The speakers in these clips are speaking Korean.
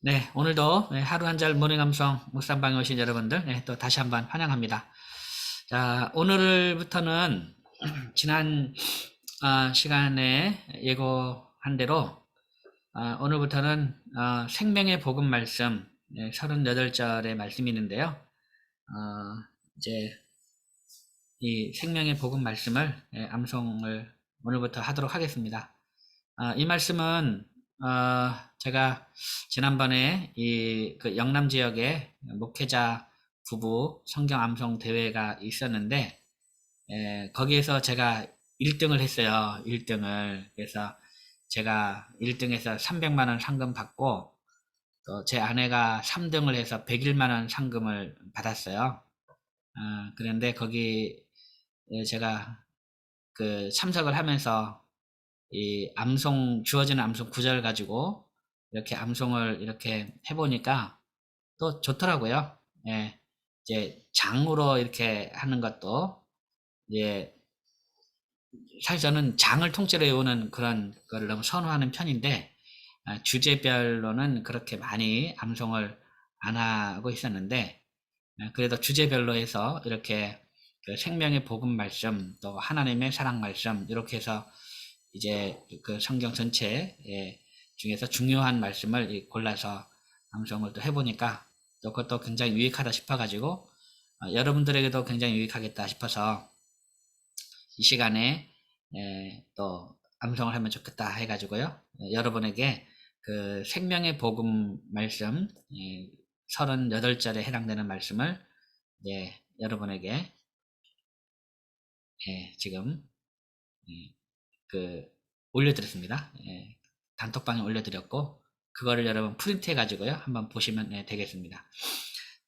네, 오늘도 하루 한 절 모닝 감성 묵상방에 오신 여러분들, 또 다시 한번 환영합니다. 자, 오늘부터는 지난 시간에 예고한 대로 오늘부터는 생명의 복음 말씀 38절의 말씀이 있는데요. 이제 이 생명의 복음 말씀을 암송을 오늘부터 하도록 하겠습니다. 이 말씀은 제가 지난번에 그 영남 지역에 목회자 부부 성경 암송 대회가 있었는데 거기에서 제가 1등을 했어요. 1등을. 그래서 제가 1등해서 300만 원 상금 받고 또 제 아내가 3등을 해서 101만 원 상금을 받았어요. 그런데 거기 제가 그 참석을 하면서 이 주어지는 암송 구절 가지고 이렇게 암송을 이렇게 해보니까 또 좋더라고요. 예, 이제 장으로 이렇게 하는 것도, 이제, 사실 저는 장을 통째로 외우는 그런 걸 너무 선호하는 편인데, 주제별로는 그렇게 많이 암송을 안 하고 있었는데, 그래도 주제별로 해서 이렇게 그 생명의 복음 말씀, 또 하나님의 사랑 말씀, 이렇게 해서 이제 그 성경 전체 중에서 중요한 말씀을 골라서 암송을 또 해보니까 또 그것도 굉장히 유익하다 싶어가지고 여러분들에게도 굉장히 유익하겠다 싶어서 이 시간에 또 암송을 하면 좋겠다 해가지고요. 여러분에게 그 생명의 복음 말씀 38절에 해당되는 말씀을 여러분에게 지금 그 올려드렸습니다. 단톡방에 올려드렸고 그거를 여러분 프린트해 가지고요 한번 보시면 되겠습니다.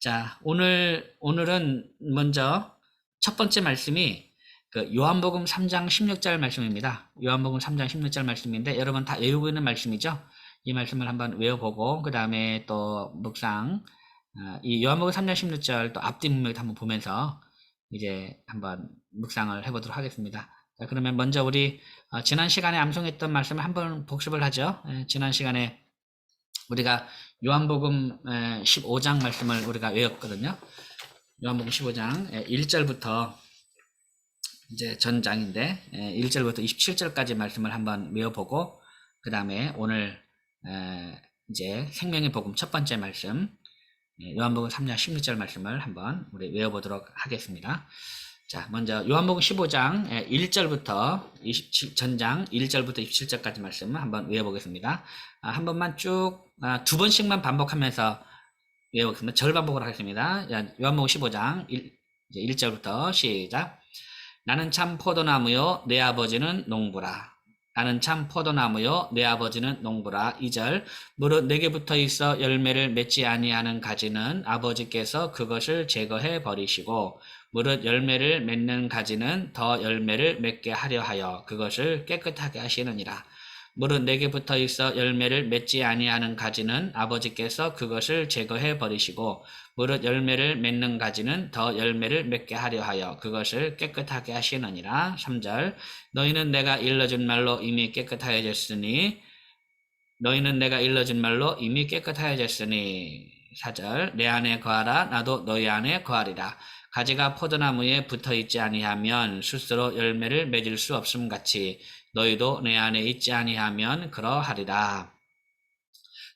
자, 오늘은 먼저 첫 번째 말씀이 그 요한복음 3장 16절 말씀입니다. 요한복음 3장 16절 말씀인데 여러분 다 외우고 있는 말씀이죠. 이 말씀을 한번 외워보고 그 다음에 또 묵상 이 요한복음 3장 16절 또 앞뒤 문맥도 한번 보면서 이제 한번 묵상을 해보도록 하겠습니다. 자, 그러면 먼저 우리 지난 시간에 암송했던 말씀을 한번 복습을 하죠. 지난 시간에 우리가 요한복음 15장 말씀을 우리가 외웠거든요. 요한복음 15장 1절부터 이제 전장인데 1절부터 27절까지 말씀을 한번 외워보고 그 다음에 오늘 이제 생명의 복음 첫 번째 말씀 요한복음 3장 16절 말씀을 한번 우리 외워보도록 하겠습니다. 자, 먼저 요한복음 15장 1절부터 27전장 1절부터 27절까지 말씀을 한번 외워보겠습니다. 한 번만 쭉 두 번씩만 반복하면서 외워보겠습니다. 절반복으로 하겠습니다. 요한복음 15장 1절부터 시작. 나는 참 포도나무요 내 아버지는 농부라. 나는 참 포도나무요 내 아버지는 농부라. 2절 무릇 내게 붙어 있어 열매를 맺지 아니하는 가지는 아버지께서 그것을 제거해 버리시고 무릇 열매를 맺는 가지는 더 열매를 맺게 하려 하여 그것을 깨끗하게 하시느니라. 무릇 내게 붙어 있어 열매를 맺지 아니하는 가지는 아버지께서 그것을 제거해 버리시고 무릇 열매를 맺는 가지는 더 열매를 맺게 하려 하여 그것을 깨끗하게 하시느니라. 3절 너희는 내가 일러준 말로 이미 깨끗하여졌으니 너희는 내가 일러준 말로 이미 깨끗하여졌으니 4절 내 안에 거하라 나도 너희 안에 거하리라. 가지가 포도나무에 붙어있지 아니하면 스스로 열매를 맺을 수 없음 같이 너희도 내 안에 있지 아니하면 그러하리라.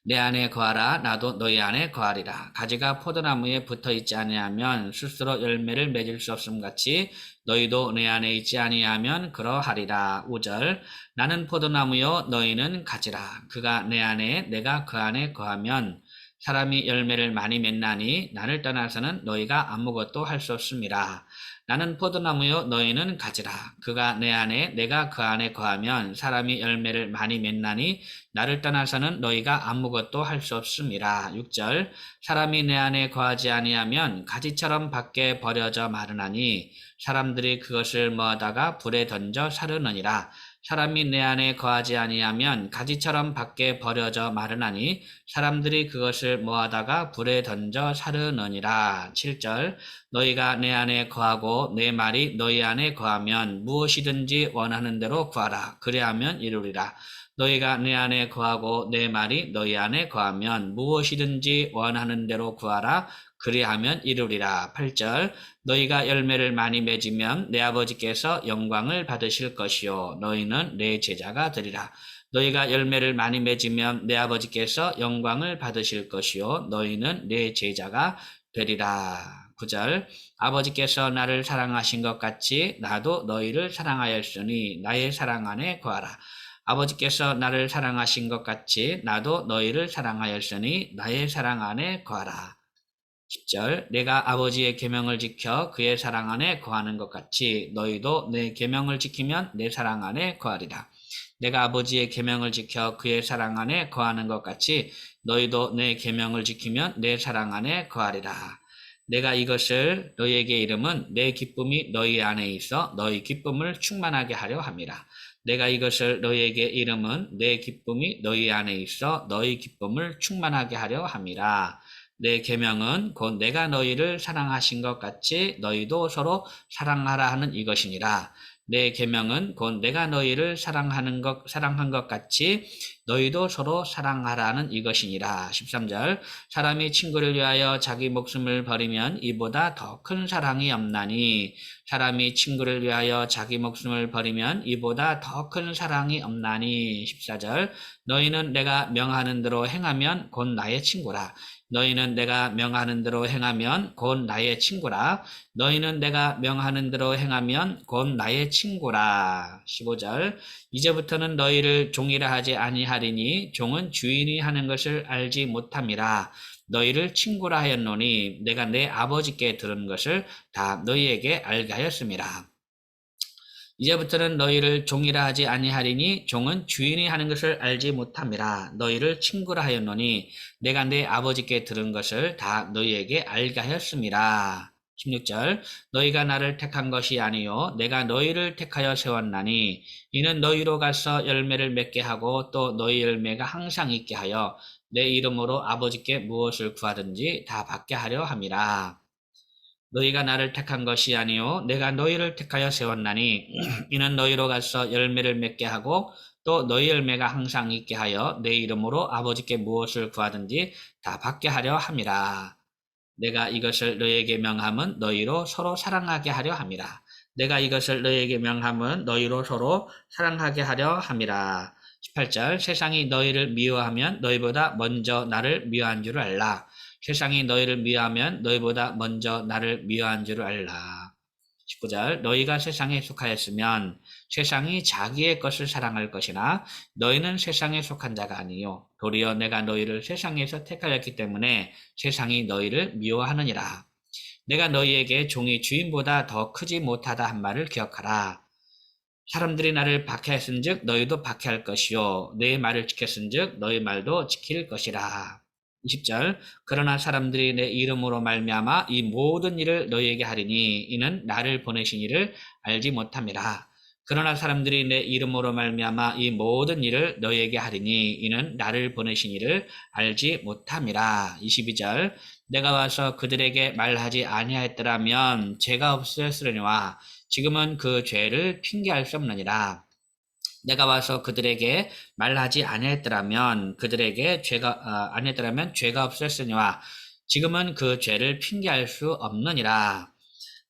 내 안에 거하라 나도 너희 안에 거하리라. 가지가 포도나무에 붙어있지 아니하면 스스로 열매를 맺을 수 없음 같이 너희도 내 안에 있지 아니하면 그러하리라. 5절 나는 포도나무요 너희는 가지라. 그가 내 안에 내가 그 안에 거하면 사람이 열매를 많이 맺나니 나를 떠나서는 너희가 아무것도 할 수 없음이라. 나는 포도나무요 너희는 가지라. 그가 내 안에 내가 그 안에 거하면 사람이 열매를 많이 맺나니 나를 떠나서는 너희가 아무것도 할 수 없음이라. 6절 사람이 내 안에 거하지 아니하면 가지처럼 밖에 버려져 마르나니 사람들이 그것을 모아다가 불에 던져 사르느니라. 사람이 내 안에 거하지 아니하면 가지처럼 밖에 버려져 마르나니 사람들이 그것을 모아다가 불에 던져 사르느니라. 7절 너희가 내 안에 거하고 내 말이 너희 안에 거하면 무엇이든지 원하는 대로 구하라. 그래야면 이루리라. 너희가 내 안에 거하고 내 말이 너희 안에 거하면 무엇이든지 원하는 대로 구하라. 그리하면 이루리라. 8절 너희가 열매를 많이 맺으면 내 아버지께서 영광을 받으실 것이요 너희는 내 제자가 되리라. 너희가 열매를 많이 맺으면 내 아버지께서 영광을 받으실 것이요 너희는 내 제자가 되리라. 9절 아버지께서 나를 사랑하신 것 같이 나도 너희를 사랑하였으니 나의 사랑 안에 거하라. 아버지께서 나를 사랑하신 것 같이 나도 너희를 사랑하였으니 나의 사랑 안에 거하라. 10절 내가 아버지의 계명을 지켜 그의 사랑 안에 거하는 것 같이 너희도 내 계명을 지키면 내 사랑 안에 거하리라. 내가 아버지의 계명을 지켜 그의 사랑 안에 거하는 것 같이 너희도 내 계명을 지키면 내 사랑 안에 거하리라. 내가 이것을 너희에게 이름은 내 기쁨이 너희 안에 있어 너희 기쁨을 충만하게 하려 함이라. 내가 이것을 너희에게 이름은 내 기쁨이 너희 안에 있어 너희 기쁨을 충만하게 하려 함이라. 내 계명은 곧 내가 너희를 사랑하신 것 같이 너희도 서로 사랑하라 하는 이것이니라. 내 계명은 곧 내가 너희를 사랑한 것 같이 너희도 서로 사랑하라는 이것이니라. 13절 사람이 친구를 위하여 자기 목숨을 버리면 이보다 더 큰 사랑이 없나니 사람이 친구를 위하여 자기 목숨을 버리면 이보다 더 큰 사랑이 없나니. 14절 너희는 내가 명하는 대로 행하면 곧 나의 친구라. 너희는 내가 명하는 대로 행하면 곧 나의 친구라. 너희는 내가 명하는 대로 행하면 곧 나의 친구라. 15절 이제부터는 너희를 종이라 하지 아니하리니 종은 주인이 하는 것을 알지 못함이라. 너희를 친구라 하였노니 내가 내 아버지께 들은 것을 다 너희에게 알게 하였음이라. 이제부터는 너희를 종이라 하지 아니하리니 종은 주인이 하는 것을 알지 못함이라. 너희를 친구라 하였노니 내가 내 아버지께 들은 것을 다 너희에게 알게 하였음이라. 16절 너희가 나를 택한 것이 아니요 내가 너희를 택하여 세웠나니 이는 너희로 가서 열매를 맺게 하고 또 너희 열매가 항상 있게 하여 내 이름으로 아버지께 무엇을 구하든지 다 받게 하려 함이라. 너희가 나를 택한 것이 아니요 내가 너희를 택하여 세웠나니 이는 너희로 가서 열매를 맺게 하고 또 너희 열매가 항상 있게 하여 내 이름으로 아버지께 무엇을 구하든지 다 받게 하려 함이라. 내가 이것을 너희에게 명함은 너희로 서로 사랑하게 하려 함이라. 내가 이것을 너희에게 명함은 너희로 서로 사랑하게 하려 함이라. 18절 세상이 너희를 미워하면 너희보다 먼저 나를 미워한 줄을 알라. 세상이 너희를 미워하면 너희보다 먼저 나를 미워한 줄을 알라. 19절 너희가 세상에 속하였으면 세상이 자기의 것을 사랑할 것이나 너희는 세상에 속한 자가 아니요 도리어 내가 너희를 세상에서 택하였기 때문에 세상이 너희를 미워하느니라. 내가 너희에게 종이 주인보다 더 크지 못하다 한 말을 기억하라. 사람들이 나를 박해했은즉 너희도 박해할 것이요 내 말을 지켰은즉 너희 말도 지킬 것이라. 20절 그러나 사람들이 내 이름으로 말미암아 이 모든 일을 너희에게 하리니 이는 나를 보내신 이를 알지 못함이라. 그러나 사람들이 내 이름으로 말미암아 이 모든 일을 너희에게 하리니 이는 나를 보내신 이를 알지 못함이라. 22절 내가 와서 그들에게 말하지 아니하였더라면 죄가 없었으려니와 지금은 그 죄를 핑계할 수 없느니라. 내가 와서 그들에게 말하지 아니했더라면 죄가 없었으니와 지금은 그 죄를 핑계할 수 없느니라.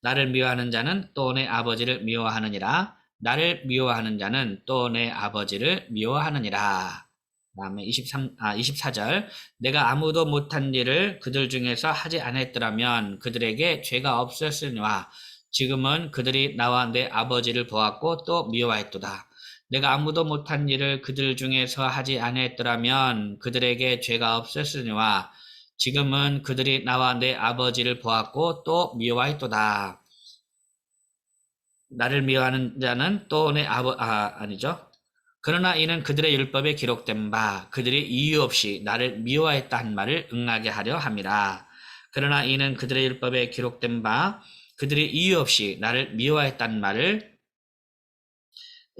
나를 미워하는 자는 또 내 아버지를 미워하느니라. 나를 미워하는 자는 또 내 아버지를 미워하느니라. 다음에 24절 내가 아무도 못한 일을 그들 중에서 하지 않았더라면 그들에게 죄가 없었으니와 지금은 그들이 나와 내 아버지를 보았고 또 미워했도다. 내가 아무도 못한 일을 그들 중에서 하지 아니했더라면 그들에게 죄가 없었으니와 지금은 그들이 나와 내 아버지를 보았고 또 미워했도다. 나를 미워하는 자는 또 내 아니죠. 그러나 이는 그들의 율법에 기록된 바 그들이 이유 없이 나를 미워했다 한 말을 응하게 하려 함이라. 그러나 이는 그들의 율법에 기록된 바 그들이 이유 없이 나를 미워했다는 말을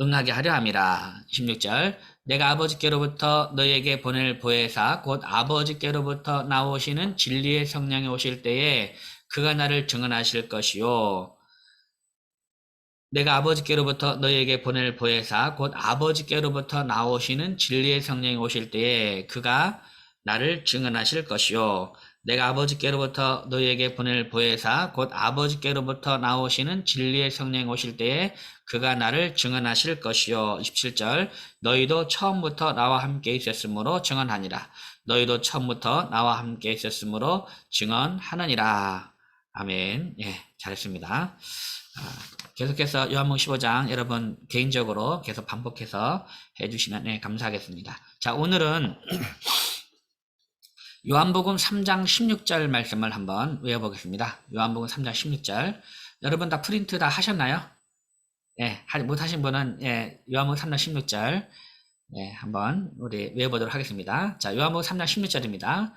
응하게 하려 함이라. 16절 내가 아버지께로부터 너희에게 보낼 보혜사 곧 아버지께로부터 나오시는 진리의 성령이 오실 때에 그가 나를 증언하실 것이요 내가 아버지께로부터 너희에게 보낼 보혜사 곧 아버지께로부터 나오시는 진리의 성령이 오실 때에 그가 나를 증언하실 것이요 내가 아버지께로부터 너희에게 보낼 보혜사 곧 아버지께로부터 나오시는 진리의 성령이 오실 때에 그가 나를 증언하실 것이요 27절 너희도 처음부터 나와 함께 있었으므로 증언하니라 너희도 처음부터 나와 함께 있었으므로 증언하느니라 아멘. 예, 잘했습니다. 계속해서 요한복음 15장 여러분 개인적으로 계속 반복해서 해주시면 네, 감사하겠습니다. 자, 오늘은 요한복음 3장 16절 말씀을 한번 외워보겠습니다. 요한복음 3장 16절. 여러분 다 프린트 다 하셨나요? 예, 못하신 분은 예, 요한복음 3장 16절 예, 한번 우리 외워보도록 하겠습니다. 자, 요한복음 3장 16절입니다.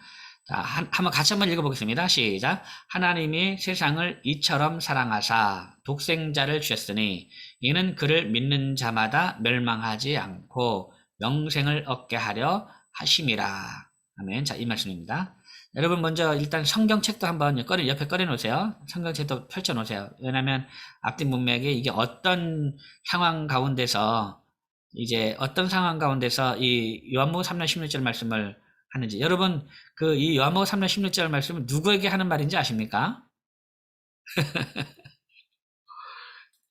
자, 한번 같이 한번 읽어보겠습니다. 시작. 하나님이 세상을 이처럼 사랑하사 독생자를 주셨으니 이는 그를 믿는 자마다 멸망하지 않고 영생을 얻게 하려 하심이라. 아멘. 자, 이 말씀입니다. 여러분 먼저 일단 성경책도 한번 옆에 꺼내 놓으세요. 성경책도 펼쳐 놓으세요. 왜냐하면 앞뒤 문맥에 이게 어떤 상황 가운데서 이제 어떤 상황 가운데서 이 요한복음 3장 16절 말씀을 하는지 여러분 그 이 요한복음 3장 16절 말씀은 누구에게 하는 말인지 아십니까?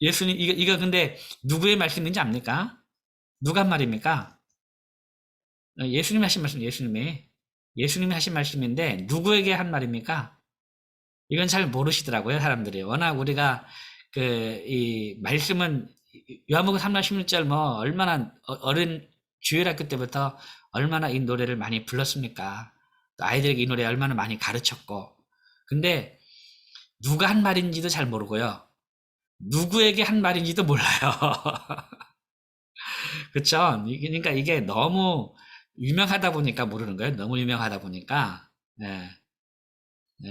예수님 이거 근데 누구의 말씀인지 압니까? 누가 한 말입니까? 예수님이 하신 말씀 예수님이 하신 말씀인데 누구에게 한 말입니까? 이건 잘 모르시더라고요 사람들이 워낙 우리가 그 이 말씀은 요한복음 3장 16절 뭐 얼마나 어린 주일학교 때부터 얼마나 이 노래를 많이 불렀습니까? 또 아이들에게 이 노래 얼마나 많이 가르쳤고 근데 누가 한 말인지도 잘 모르고요. 누구에게 한 말인지도 몰라요. 그쵸? 그러니까 이게 너무 유명하다 보니까 모르는 거예요. 너무 유명하다 보니까. 예,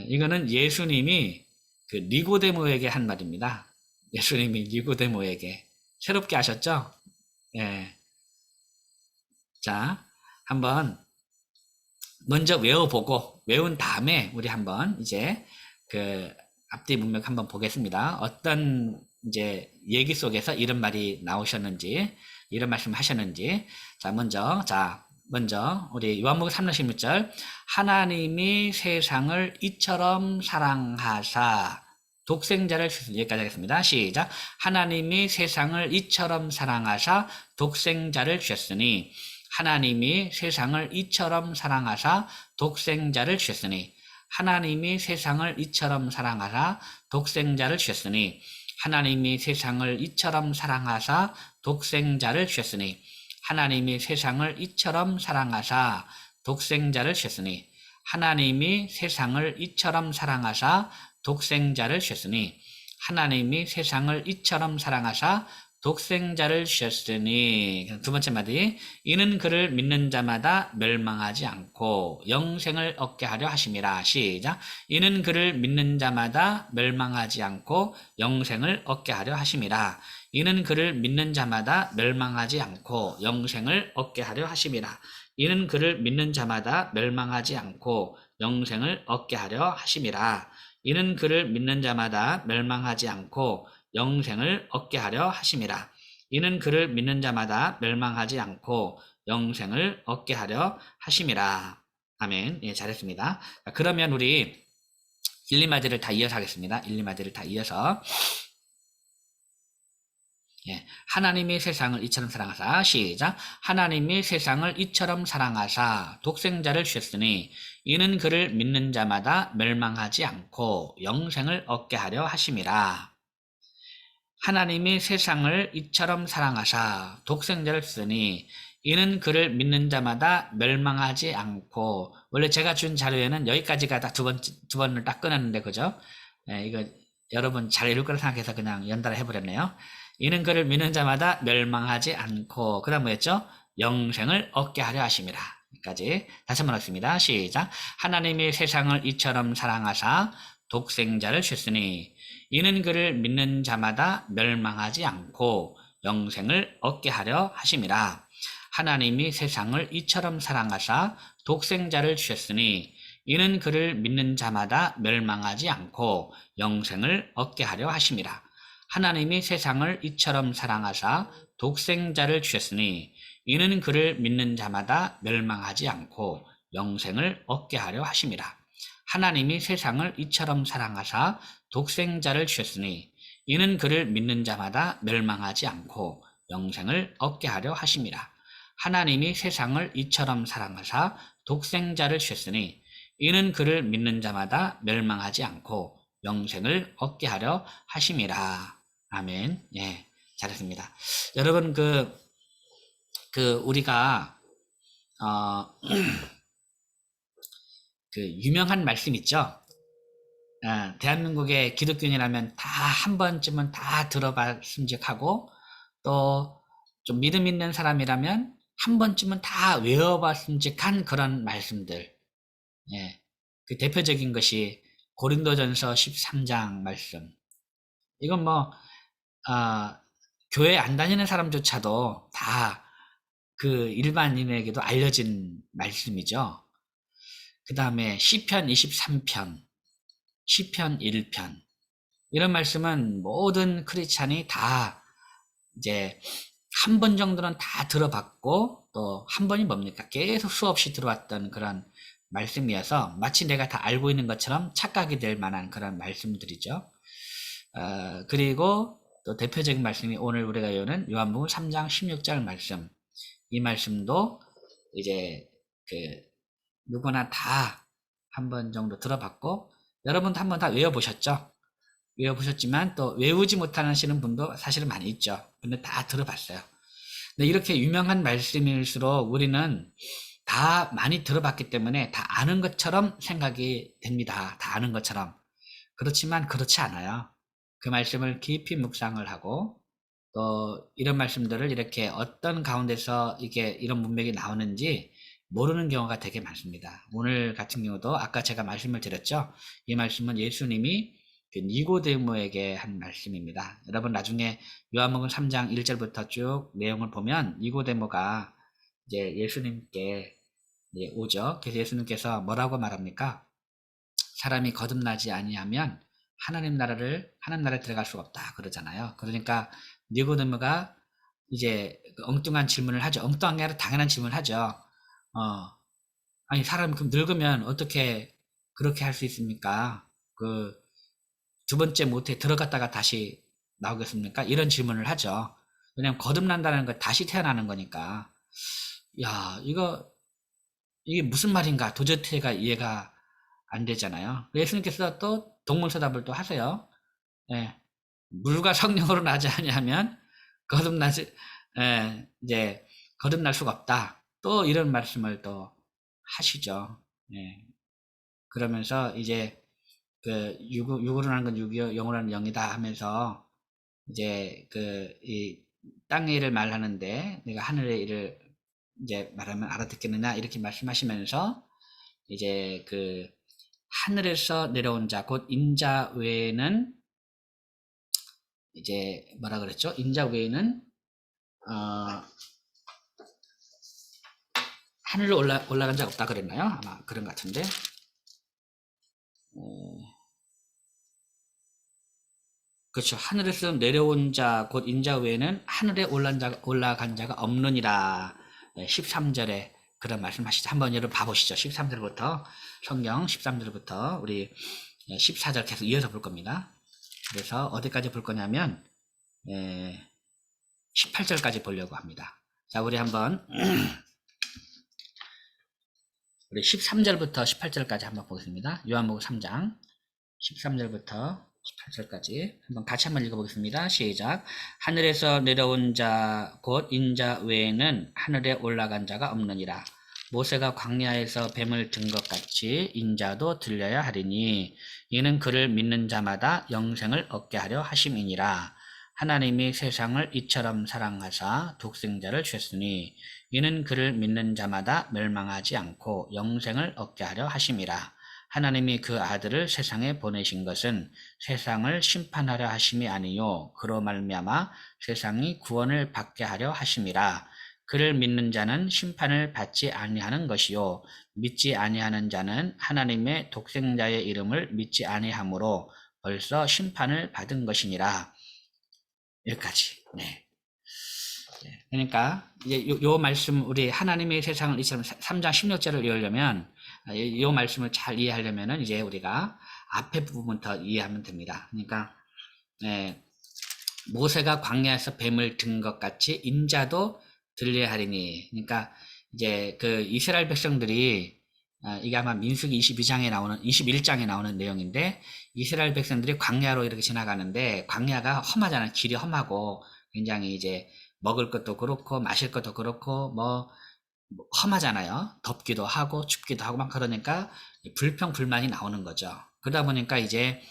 이거는 예수님이 그 니고데모에게 한 말입니다. 예수님이 니고데모에게. 새롭게 하셨죠? 예. 자, 한번 먼저 외워보고 외운 다음에 우리 한번 이제 그 앞뒤 문맥 한번 보겠습니다. 어떤 이제 얘기 속에서 이런 말이 나오셨는지 이런 말씀 하셨는지 먼저 우리 요한복음 3장 16절 하나님이 세상을 이처럼 사랑하사 독생자를 주셨으니 여기까지 하겠습니다. 시작. 하나님이 세상을 이처럼 사랑하사 독생자를 주셨으니 하나님이 세상을 이처럼 사랑하사 독생자를 주셨으니 하나님이 세상을 이처럼 사랑하사 독생자를 주셨으니 하나님이 세상을 이처럼 사랑하사 독생자를 주셨으니 하나님이 세상을 이처럼 사랑하사 독생자를 주셨으니 하나님이 세상을 이처럼 사랑하사 독생자를 주셨으니 하나님이 세상을 이처럼 사랑하사 독생자를 주셨으니 두 번째 마디 이는 그를 믿는 자마다 멸망하지 않고 영생을 얻게 하려 하심이라. 시작. 이는 그를 믿는 자마다 멸망하지 않고 영생을 얻게 하려 하심이라. 이는 그를 믿는 자마다 멸망하지 않고 영생을 얻게 하려 하심이라. 이는 그를 믿는 자마다 멸망하지 않고 영생을 얻게 하려 하심이라. 이는 그를 믿는 자마다 멸망하지 않고 영생을 얻게 하려 하심이라. 이는 그를 믿는 자마다 멸망하지 않고 영생을 얻게 하려 하심이라. 아멘. 예, 잘했습니다. 그러면 우리 1, 2마디를 다 이어서 하겠습니다. 1, 2마디를 다 이어서. 예, 하나님이 세상을 이처럼 사랑하사 시작. 하나님이 세상을 이처럼 사랑하사 독생자를 주셨으니 이는 그를 믿는 자마다 멸망하지 않고 영생을 얻게 하려 하심이라. 하나님이 세상을 이처럼 사랑하사 독생자를 주셨으니 이는 그를 믿는 자마다 멸망하지 않고 원래 제가 준 자료에는 여기까지가 딱 두 번을 딱 끊었는데 그죠? 예, 이거 여러분 잘 읽을 거라 생각해서 그냥 연달아 해버렸네요. 이는 그를 믿는 자마다 멸망하지 않고 그 다음 뭐였죠? 영생을 얻게 하려 하심이라. 여기까지 다시 한번 하겠습니다. 시작. 하나님이 세상을 이처럼 사랑하사 독생자를 주셨으니 이는 그를 믿는 자마다 멸망하지 않고 영생을 얻게 하려 하심이라. 하나님이 세상을 이처럼 사랑하사 독생자를 주셨으니 이는 그를 믿는 자마다 멸망하지 않고 영생을 얻게 하려 하심이라. 하나님이 세상을 이처럼 사랑하사 독생자를 주셨으니 이는 그를 믿는 자마다 멸망하지 않고 영생을 얻게 하려 하심이라. 하나님이 세상을 이처럼 사랑하사 독생자를 주셨으니 이는 그를 믿는 자마다 멸망하지 않고 영생을 얻게 하려 하심이라. 하나님이 세상을 이처럼 사랑하사 독생자를 주셨으니 이는 그를 믿는 자마다 멸망하지 않고 영생을 얻게 하려 하심이라. 아멘. 예, 잘했습니다. 여러분, 우리가, 그, 유명한 말씀 있죠? 대한민국의 기독교인이라면 다 한 번쯤은 다 들어봤음직하고, 또 좀 믿음 있는 사람이라면 한 번쯤은 다 외워봤음직한 그런 말씀들. 예, 그 대표적인 것이 고린도전서 13장 말씀. 이건 뭐, 교회 안 다니는 사람조차도 다 그 일반인에게도 알려진 말씀이죠. 그 다음에 시편 23편, 시편 1편. 이런 말씀은 모든 크리스찬이 다 이제 한 번 정도는 다 들어봤고, 또 한 번이 뭡니까? 계속 수없이 들어왔던 그런 말씀이어서 마치 내가 다 알고 있는 것처럼 착각이 될 만한 그런 말씀들이죠. 그리고 또 대표적인 말씀이 오늘 우리가 배우는 요한복음 3장 16절 말씀. 이 말씀도 이제 그 누구나 다 한 번 정도 들어봤고, 여러분도 한 번 다 외워보셨죠? 외워보셨지만 또 외우지 못하시는 분도 사실은 많이 있죠. 근데 다 들어봤어요. 근데 이렇게 유명한 말씀일수록 우리는 다 많이 들어봤기 때문에 다 아는 것처럼 생각이 됩니다. 다 아는 것처럼. 그렇지만 그렇지 않아요. 그 말씀을 깊이 묵상을 하고, 또 이런 말씀들을 이렇게 어떤 가운데서 이게 이런 문맥이 나오는지 모르는 경우가 되게 많습니다. 오늘 같은 경우도 아까 제가 말씀을 드렸죠. 이 말씀은 예수님이 그 니고데모에게 한 말씀입니다. 여러분 나중에 요한복음 3장 1절부터 쭉 내용을 보면 니고데모가 이제 예수님께 이제 오죠. 그래서 예수님께서 뭐라고 말합니까? 사람이 거듭나지 아니하면 하나님 나라에 들어갈 수가 없다 그러잖아요. 그러니까 니고데모가 이제 엉뚱한 질문을 하죠. 엉뚱한 게 아니라 당연한 질문을 하죠. 아니 사람 그럼 늙으면 어떻게 그렇게 할 수 있습니까? 그 두 번째 모태에 들어갔다가 다시 나오겠습니까? 이런 질문을 하죠. 왜냐면 거듭난다는 건 다시 태어나는 거니까. 야, 이게 무슨 말인가? 도저히가 이해가 안 되잖아요. 예수님께서 또 동문서답을 또 하세요. 예, 물과 성령으로 나지 아니하면 거듭나지, 이제 거듭날 수가 없다. 또 이런 말씀을 또 하시죠. 예, 그러면서 이제 그 육으로 하는 건 육이요, 영으로 하는 영이다 하면서 이제 이 땅의 일을 말하는데 내가 하늘의 일을 이제 말하면 알아듣겠느냐 이렇게 말씀하시면서 이제 하늘에서 내려온 자 곧 인자 외에는 이제 뭐라 그랬죠? 인자 외에는 하늘로 올라간 자가 없다 그랬나요? 아마 그런 것 같은데. 그렇죠. 하늘에서 내려온 자 곧 인자 외에는 하늘에 올라간 자가 없느니라. 13절에 그런 말씀하시죠. 한번 여러분 봐보시죠. 13절부터 성경 13절부터 우리 14절 계속 이어서 볼 겁니다. 그래서 어디까지 볼 거냐면 18절까지 보려고 합니다. 자, 우리 한번 우리 13절부터 18절까지 한번 보겠습니다. 요한복음 3장 13절부터 18절까지 같이 한번 읽어보겠습니다. 시작. 하늘에서 내려온 자 곧 인자 외에는 하늘에 올라간 자가 없느니라. 모세가 광야에서 뱀을 든 것 같이 인자도 들려야 하리니 이는 그를 믿는 자마다 영생을 얻게 하려 하심이니라. 하나님이 세상을 이처럼 사랑하사 독생자를 주셨으니 이는 그를 믿는 자마다 멸망하지 않고 영생을 얻게 하려 하심이라. 하나님이 그 아들을 세상에 보내신 것은 세상을 심판하려 하심이 아니요 그로 말미암아 세상이 구원을 받게 하려 하심이라. 그를 믿는 자는 심판을 받지 아니하는 것이요 믿지 아니하는 자는 하나님의 독생자의 이름을 믿지 아니하므로 벌써 심판을 받은 것이니라. 여기까지. 네. 그러니까 이제 요 말씀, 우리 하나님의 세상을 이처럼 3장 16절을 이해하려면, 요 말씀을 잘 이해하려면은 이제 우리가 앞에 부분부터 이해하면 됩니다. 그러니까 모세가 광야에서 뱀을 든 것 같이 인자도 들려야 하리니. 그러니까 이제 그 이스라엘 백성들이, 이게 아마 민수기 21장에 나오는 내용인데, 이스라엘 백성들이 광야로 이렇게 지나가는데, 광야가 험하잖아요. 길이 험하고 굉장히 이제 먹을 것도 그렇고 마실 것도 그렇고 뭐 험하잖아요. 덥기도 하고 춥기도 하고 막 그러니까 불평불만이 나오는 거죠. 그러다 보니까 이제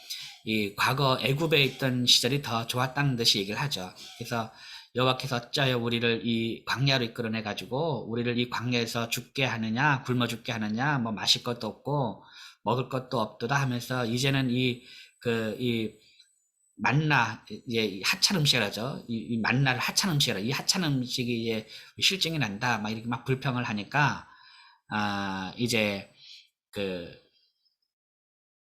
이 과거 애굽에 있던 시절이 더 좋았다는 듯이 얘기를 하죠. 그래서 여호와께서 어찌하여 우리를 이 광야로 이끌어내 가지고 우리를 이 광야에서 죽게 하느냐, 굶어 죽게 하느냐, 뭐 마실 것도 없고 먹을 것도 없도다 하면서 이제는 이 만나, 이제 하찮은 음식이라죠. 이 만나를 하찮은 음식이라, 이 하찮은 음식이 이제 실증이 난다, 막 이렇게 막 불평을 하니까, 이제 그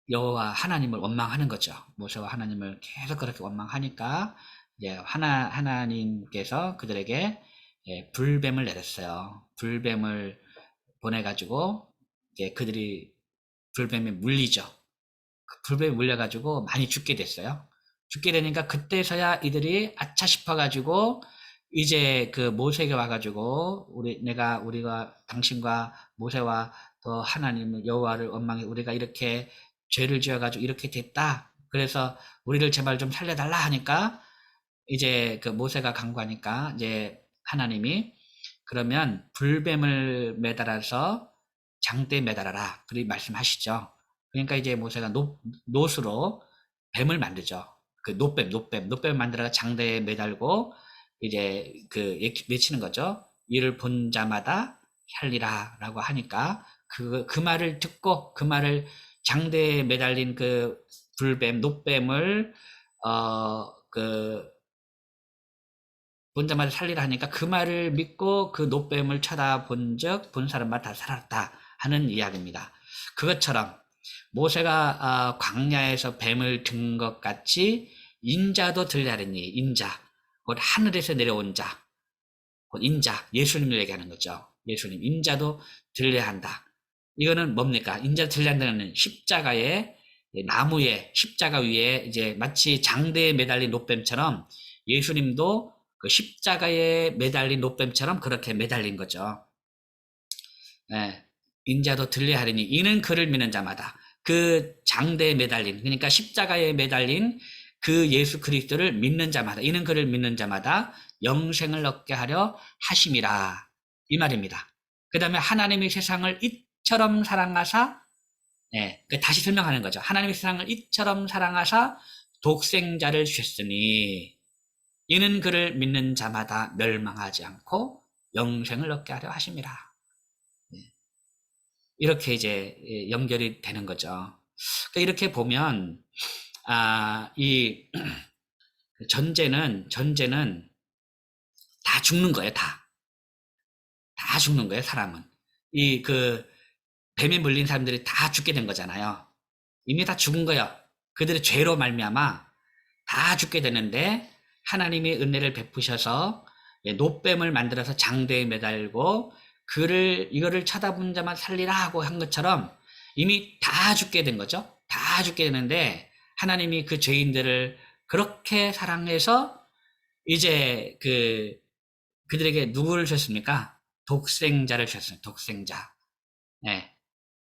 여호와 하나님을 원망하는 거죠. 모세와 하나님을 계속 그렇게 원망하니까, 이제 하나님께서 그들에게 불뱀을 내렸어요. 불뱀을 보내가지고, 이제 그들이 불뱀에 물리죠. 그 불뱀에 물려가지고 많이 죽게 됐어요. 죽게 되니까 그때서야 이들이 아차 싶어가지고 이제 그 모세에게 와가지고 우리가 당신과 모세와 또 하나님 여호와를 원망해 우리가 이렇게 죄를 지어가지고 이렇게 됐다. 그래서 우리를 제발 좀 살려달라 하니까 이제 그 모세가 간구하니까 이제 하나님이 그러면 불뱀을 매달아서 장대에 매달아라. 그렇게 말씀하시죠. 그러니까 이제 모세가 놋으로 뱀을 만들죠. 그 노뱀 만들어서 장대에 매달고 이제 그 외치는 거죠. 이를 본 자마다 살리라 라고 하니까 그 말을 듣고 그 말을 장대에 매달린 그 노뱀을 본 자마다 살리라 하니까 그 말을 믿고 그 노뱀을 쳐다본 본 사람마다 다 살았다 하는 이야기입니다. 그것처럼 모세가 광야에서 뱀을 든 것 같이 인자도 들려하리니, 인자, 곧 하늘에서 내려온 자, 곧 인자, 예수님을 얘기하는 거죠. 예수님, 인자도 들려야 한다. 이거는 뭡니까? 인자 들려야 한다는 십자가에, 나무에, 십자가 위에 이제 마치 장대에 매달린 노뱀처럼 예수님도 그 십자가에 매달린 노뱀처럼 그렇게 매달린 거죠. 인자도 들려야 하리니 이는 그를 믿는 자마다 그 장대에 매달린, 그러니까 십자가에 매달린 그 예수 그리스도를 믿는 자마다, 이는 그를 믿는 자마다 영생을 얻게 하려 하심이라, 이 말입니다. 그 다음에 하나님이 세상을 이처럼 사랑하사, 다시 설명하는 거죠. 하나님이 세상을 이처럼 사랑하사 독생자를 주셨으니 이는 그를 믿는 자마다 멸망하지 않고 영생을 얻게 하려 하심이라. 이렇게 이제 연결이 되는 거죠. 이렇게 보면 이 전제는 다 죽는 거예요. 다 죽는 거예요. 사람은 이 그 뱀에 물린 사람들이 다 죽게 된 거잖아요. 이미 다 죽은 거예요. 그들의 죄로 말미암아 다 죽게 되는데 하나님이 은혜를 베푸셔서 노뱀을 만들어서 장대에 매달고 이거를 쳐다본 자만 살리라 하고 한 것처럼 이미 다 죽게 된 거죠. 다 죽게 되는데 하나님이 그 죄인들을 그렇게 사랑해서 이제 그들에게 누구를 주셨습니까? 독생자를 주셨어요. 독생자.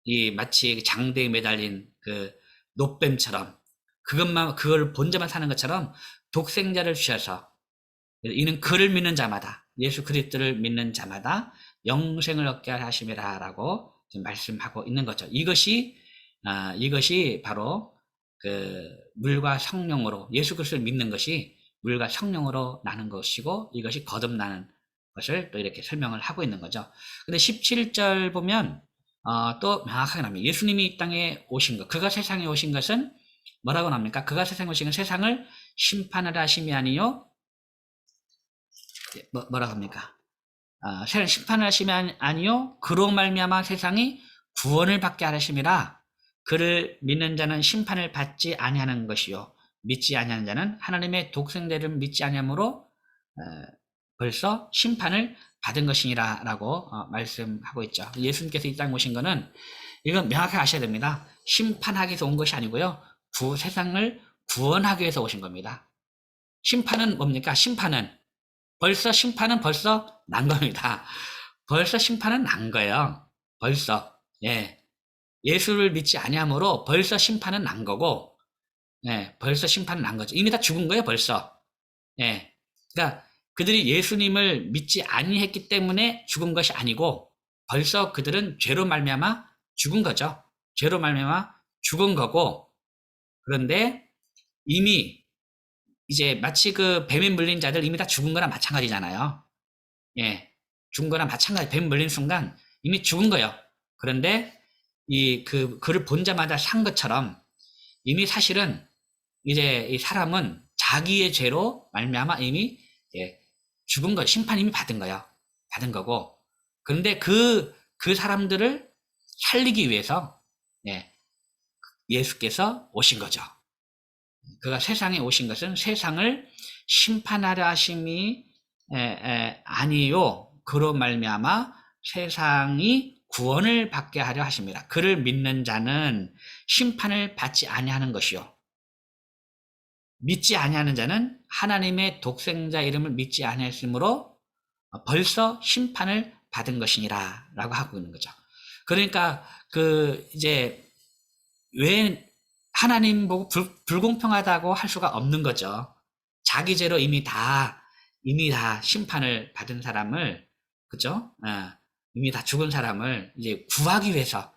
이 마치 장대에 매달린 그 노뱀처럼 그걸 본 자만 사는 것처럼 독생자를 주셔서 이는 그를 믿는 자마다, 예수 그리스도를 믿는 자마다 영생을 얻게 하심이라 라고 말씀하고 있는 거죠. 이것이 바로 그 물과 성령으로, 예수 그리스도를 믿는 것이 물과 성령으로 나는 것이고 이것이 거듭나는 것을 또 이렇게 설명을 하고 있는 거죠. 근데 17절 보면 또 명확하게 나옵니다. 예수님이 이 땅에 오신 것, 그가 세상에 오신 것은 뭐라고 나옵니까? 그가 세상에 오신 건 세상을 심판하라 하심이 아니요, 뭐라고 합니까? 세상 심판을 하심이 아니요, 그로 말미암아 세상이 구원을 받게 하심이라. 그를 믿는 자는 심판을 받지 아니하는 것이요, 믿지 아니하는 자는 하나님의 독생자를 믿지 아니함으로 벌써 심판을 받은 것이니라 라고 말씀하고 있죠. 예수님께서 이 땅에 오신 거는 이건 명확하게 아셔야 됩니다. 심판하기 위해서 온 것이 아니고요. 세상을 구원하기 위해서 오신 겁니다. 심판은 뭡니까? 심판은 벌써 난 겁니다. 벌써 심판은 난 거예요. 벌써. 예. 예수를 믿지 아니함으로 벌써 심판은 난 거고, 예. 벌써 심판은 난 거죠. 이미 다 죽은 거예요, 벌써. 예. 그러니까 그들이 예수님을 믿지 아니했기 때문에 죽은 것이 아니고 벌써 그들은 죄로 말미암아 죽은 거죠. 죄로 말미암아 죽은 거고, 그런데 이미 이제 마치 그 뱀에 물린 자들 이미 다 죽은 거랑 마찬가지잖아요. 예. 죽은 거랑 마찬가지. 뱀 물린 순간 이미 죽은 거예요. 그런데 그를 본 자마다 산 것처럼 이미 사실은 이제 이 사람은 자기의 죄로 말미암아 이미 죽은 거, 심판 이미 받은 거예요. 받은 거고. 그런데 그 사람들을 살리기 위해서 예수께서 오신 거죠. 그가 세상에 오신 것은 세상을 심판하려 하심이 아니요. 그로 말미암아 세상이 구원을 받게 하려 하십니다. 그를 믿는 자는 심판을 받지 아니하는 것이요. 믿지 아니하는 자는 하나님의 독생자 이름을 믿지 아니했으므로 벌써 심판을 받은 것이니라 라고 하고 있는 거죠. 그러니까 이제 왜 하나님 보고 불공평하다고 할 수가 없는 거죠. 자기 죄로 이미 다 심판을 받은 사람을, 그죠? 이미 다 죽은 사람을 이제 구하기 위해서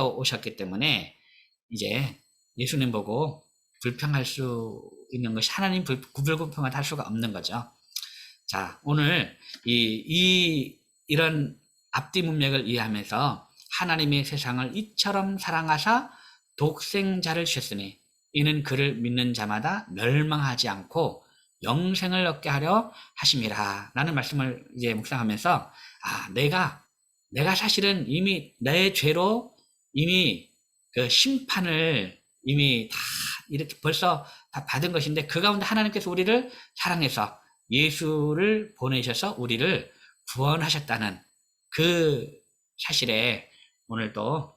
오셨기 때문에 이제 예수님 보고 불평할 수 있는 것이 하나님 불공평하다 할 수가 없는 거죠. 자, 오늘 이런 앞뒤 문맥을 이해하면서 하나님의 세상을 이처럼 사랑하사 독생자를 주셨으니 이는 그를 믿는 자마다 멸망하지 않고 영생을 얻게 하려 하심이라 라는 말씀을 이제 묵상하면서 내가 사실은 이미 내 죄로 이미 그 심판을 이미 다 이렇게 벌써 다 받은 것인데 그 가운데 하나님께서 우리를 사랑해서 예수를 보내셔서 우리를 구원하셨다는 그 사실에 오늘도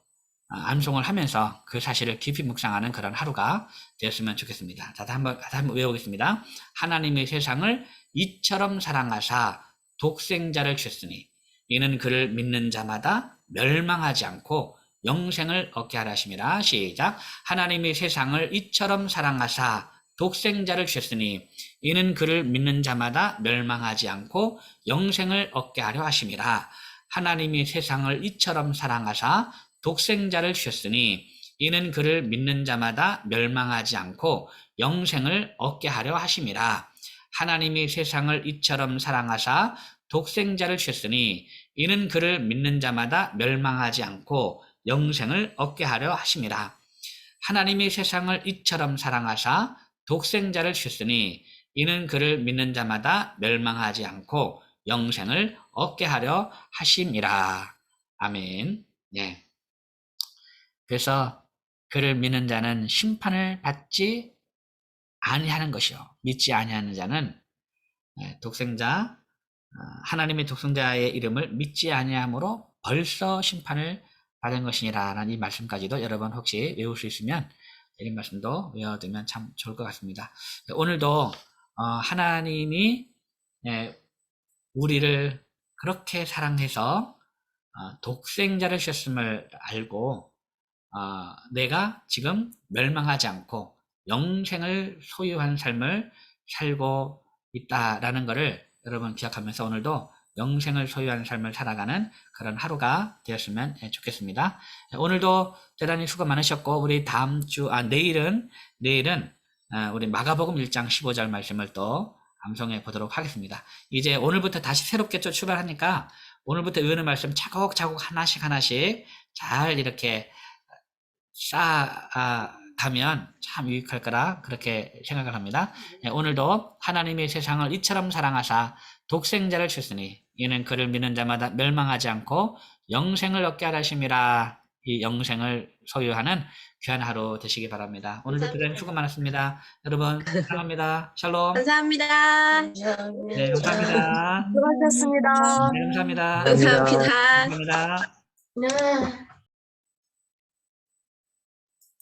암송을 하면서 그 사실을 깊이 묵상하는 그런 하루가 되었으면 좋겠습니다. 자, 한번 외우겠습니다. 하나님의 세상을 이처럼 사랑하사 독생자를 주셨으니 이는 그를 믿는 자마다 멸망하지 않고 영생을 얻게 하려 하심이라. 시작. 하나님의 세상을 이처럼 사랑하사 독생자를 주셨으니 이는 그를 믿는 자마다 멸망하지 않고 영생을 얻게 하려 하심이라. 하나님이 세상을 이처럼 사랑하사 독생자를 주셨으니 이는 그를 믿는 자마다 멸망하지 않고 영생을 얻게 하려 하심이라. 하나님이 세상을 이처럼 사랑하사 독생자를 주셨으니 이는 그를 믿는 자마다 멸망하지 않고 영생을 얻게 하려 하심이라. 하나님이 세상을 이처럼 사랑하사 독생자를 주셨으니 이는 그를 믿는 자마다 멸망하지 않고 영생을 얻게 하려 하심이라. 아멘. 네. 그래서 그를 믿는 자는 심판을 받지 아니하는 것이요. 믿지 아니하는 자는 독생자, 하나님의 독생자의 이름을 믿지 아니함으로 벌써 심판을 받은 것이니라 라는 이 말씀까지도 여러분 혹시 외울 수 있으면 이 말씀도 외워두면 참 좋을 것 같습니다. 오늘도 하나님이 우리를 그렇게 사랑해서 독생자를 주셨음을 알고 내가 지금 멸망하지 않고 영생을 소유한 삶을 살고 있다라는 것을 여러분 기억하면서 오늘도 영생을 소유한 삶을 살아가는 그런 하루가 되었으면 좋겠습니다. 오늘도 대단히 수고 많으셨고 우리 다음 주 내일은 우리 마가복음 1장 15절 말씀을 또 암송해 보도록 하겠습니다. 이제 오늘부터 다시 새롭게 또 출발하니까 오늘부터 의원의 말씀 차곡차곡 하나씩 잘 이렇게 쌓아가면 참 유익할 거라 그렇게 생각을 합니다. 오늘도 하나님의 세상을 이처럼 사랑하사 독생자를 주셨으니 이는 그를 믿는 자마다 멸망하지 않고 영생을 얻게 하라 하심이라. 이 영생을 소유하는 귀한 하루 되시기 바랍니다. 오늘도 대단히 수고 많았습니다. 여러분 사랑합니다. 샬롬. 감사합니다. 네, 감사합니다. 수고하셨습니다. 네, 감사합니다. 감사합니다. 감사합니다. 네.